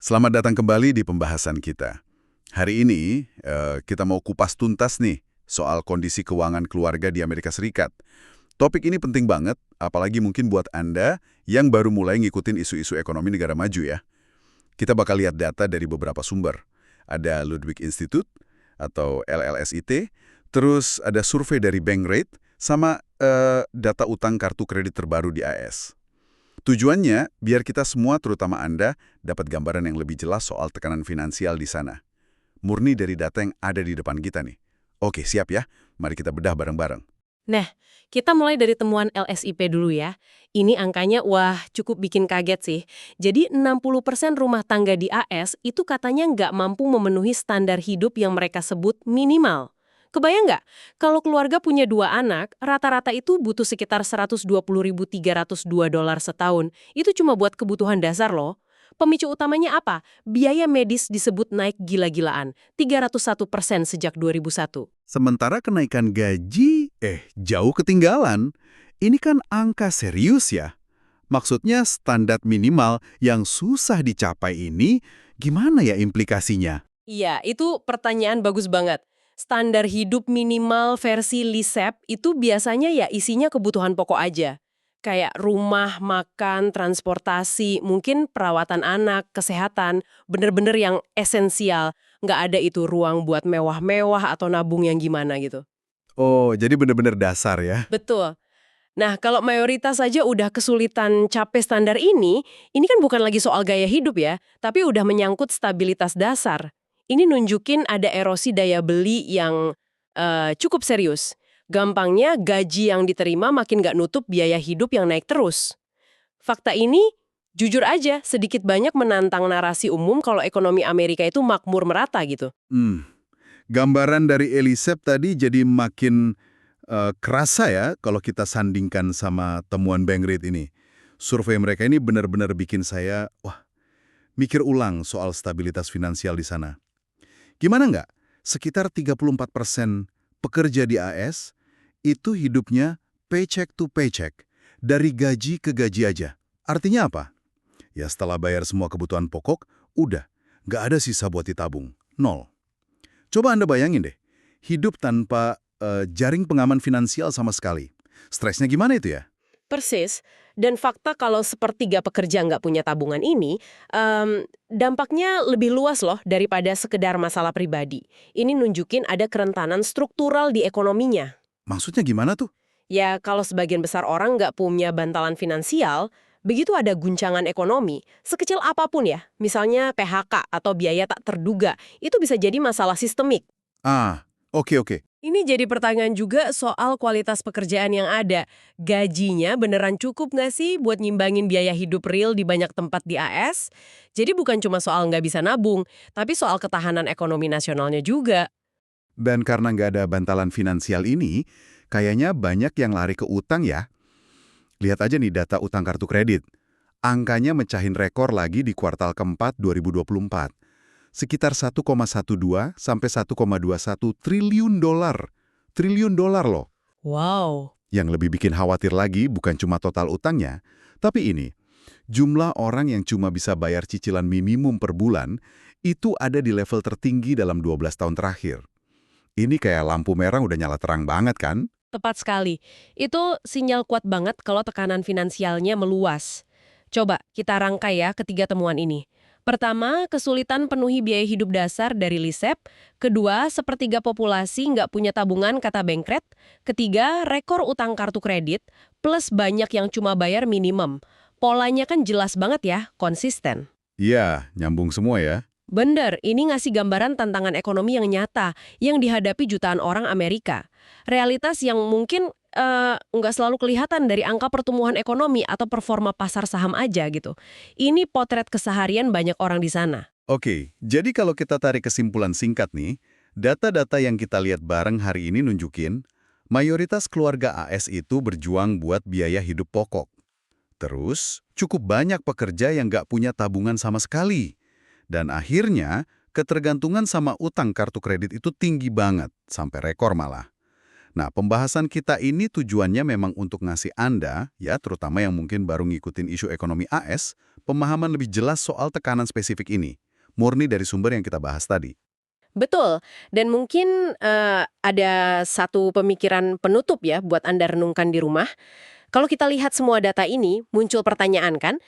Selamat datang kembali di pembahasan kita. Hari ini kita mau kupas tuntas nih soal kondisi keuangan keluarga di Amerika Serikat. Topik ini penting banget, apalagi mungkin buat Anda yang baru mulai ngikutin isu-isu ekonomi negara maju ya. Kita bakal lihat data dari beberapa sumber. Ada Ludwig Institute atau LLSIT, terus ada survei dari Bankrate, sama data utang kartu kredit terbaru di AS. Tujuannya, biar kita semua, terutama Anda, dapat gambaran yang lebih jelas soal tekanan finansial di sana. Murni dari data yang ada di depan kita nih. Oke, siap ya? Mari kita bedah bareng-bareng. Nah, kita mulai dari temuan LSIP dulu ya. Ini angkanya, wah, cukup bikin kaget sih. Jadi 60% rumah tangga di AS itu katanya nggak mampu memenuhi standar hidup yang mereka sebut minimal. Kebayang nggak? Kalau keluarga punya 2 anak, rata-rata itu butuh sekitar $120.302 setahun. Itu cuma buat kebutuhan dasar loh. Pemicu utamanya apa? Biaya medis disebut naik gila-gilaan, 301% sejak 2001. Sementara kenaikan gaji, jauh ketinggalan. Ini kan angka serius ya. Maksudnya standar minimal yang susah dicapai ini, gimana ya implikasinya? Iya, itu pertanyaan bagus banget. Standar hidup minimal versi LISEP itu biasanya ya isinya kebutuhan pokok aja. Kayak rumah, makan, transportasi, mungkin perawatan anak, kesehatan, bener-bener yang esensial. Nggak ada itu ruang buat mewah-mewah atau nabung yang gimana gitu. Oh, jadi benar-benar dasar ya. Betul. Nah, kalau mayoritas saja udah kesulitan capai standar ini kan bukan lagi soal gaya hidup ya, tapi udah menyangkut stabilitas dasar. Ini nunjukin ada erosi daya beli yang cukup serius. Gampangnya, gaji yang diterima makin nggak nutup biaya hidup yang naik terus. Fakta ini, jujur aja, sedikit banyak menantang narasi umum kalau ekonomi Amerika itu makmur merata gitu. Gambaran dari Elisep tadi jadi makin kerasa ya kalau kita sandingkan sama temuan Bankrate ini. Survei mereka ini benar-benar bikin saya, mikir ulang soal stabilitas finansial di sana. Gimana nggak? Sekitar 34% pekerja di AS itu hidupnya paycheck to paycheck, dari gaji ke gaji aja. Artinya apa? Ya setelah bayar semua kebutuhan pokok, udah, nggak ada sisa buat ditabung. Nol. Coba Anda bayangin deh, hidup tanpa jaring pengaman finansial sama sekali. Stresnya gimana itu ya? Persis, dan fakta kalau sepertiga pekerja nggak punya tabungan ini, dampaknya lebih luas loh daripada sekedar masalah pribadi. Ini nunjukin ada kerentanan struktural di ekonominya. Maksudnya gimana tuh? Ya, kalau sebagian besar orang nggak punya bantalan finansial, begitu ada guncangan ekonomi, sekecil apapun ya, misalnya PHK atau biaya tak terduga, itu bisa jadi masalah sistemik. Ah, oke oke. Ini jadi pertanyaan juga soal kualitas pekerjaan yang ada. Gajinya beneran cukup nggak sih buat nyimbangin biaya hidup real di banyak tempat di AS? Jadi bukan cuma soal nggak bisa nabung, tapi soal ketahanan ekonomi nasionalnya juga. Dan karena nggak ada bantalan finansial ini, kayaknya banyak yang lari ke utang ya. Lihat aja nih data utang kartu kredit. Angkanya mecahin rekor lagi di kuartal keempat 2024. Sekitar 1,12 sampai 1,21 triliun dolar. Triliun dolar loh. Wow. Yang lebih bikin khawatir lagi bukan cuma total utangnya, tapi ini, jumlah orang yang cuma bisa bayar cicilan minimum per bulan itu ada di level tertinggi dalam 12 tahun terakhir. Ini kayak lampu merah udah nyala terang banget kan? Tepat sekali. Itu sinyal kuat banget kalau tekanan finansialnya meluas. Coba kita rangkai ya ketiga temuan ini. Pertama, kesulitan penuhi biaya hidup dasar dari LISEP. Kedua, sepertiga populasi nggak punya tabungan kata Bankrate. Ketiga, rekor utang kartu kredit, plus banyak yang cuma bayar minimum. Polanya kan jelas banget ya, konsisten. Iya, nyambung semua ya. Bener, ini ngasih gambaran tantangan ekonomi yang nyata, yang dihadapi jutaan orang Amerika. Realitas yang mungkin nggak selalu kelihatan dari angka pertumbuhan ekonomi atau performa pasar saham aja gitu. Ini potret keseharian banyak orang di sana. Oke, jadi kalau kita tarik kesimpulan singkat nih, data-data yang kita lihat bareng hari ini nunjukin, mayoritas keluarga AS itu berjuang buat biaya hidup pokok. Terus, cukup banyak pekerja yang nggak punya tabungan sama sekali. Dan akhirnya, ketergantungan sama utang kartu kredit itu tinggi banget, sampai rekor malah. Nah, pembahasan kita ini tujuannya memang untuk ngasih Anda, ya terutama yang mungkin baru ngikutin isu ekonomi AS, pemahaman lebih jelas soal tekanan spesifik ini, murni dari sumber yang kita bahas tadi. Betul, dan mungkin ada satu pemikiran penutup ya buat Anda renungkan di rumah. Kalau kita lihat semua data ini, muncul pertanyaan kan,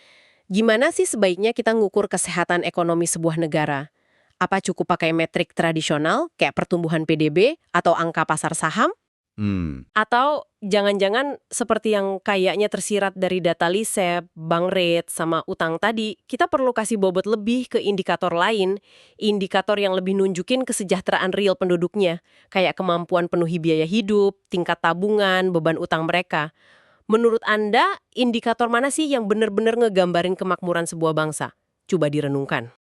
gimana sih sebaiknya kita ngukur kesehatan ekonomi sebuah negara? Apa cukup pakai metrik tradisional, kayak pertumbuhan PDB, atau angka pasar saham? Hmm, Atau jangan-jangan seperti yang kayaknya tersirat dari data LISEP, bank rate, sama utang tadi, kita perlu kasih bobot lebih ke indikator lain, indikator yang lebih nunjukin kesejahteraan real penduduknya, kayak kemampuan penuhi biaya hidup, tingkat tabungan, beban utang mereka. Menurut Anda, indikator mana sih yang benar-benar ngegambarin kemakmuran sebuah bangsa? Coba direnungkan.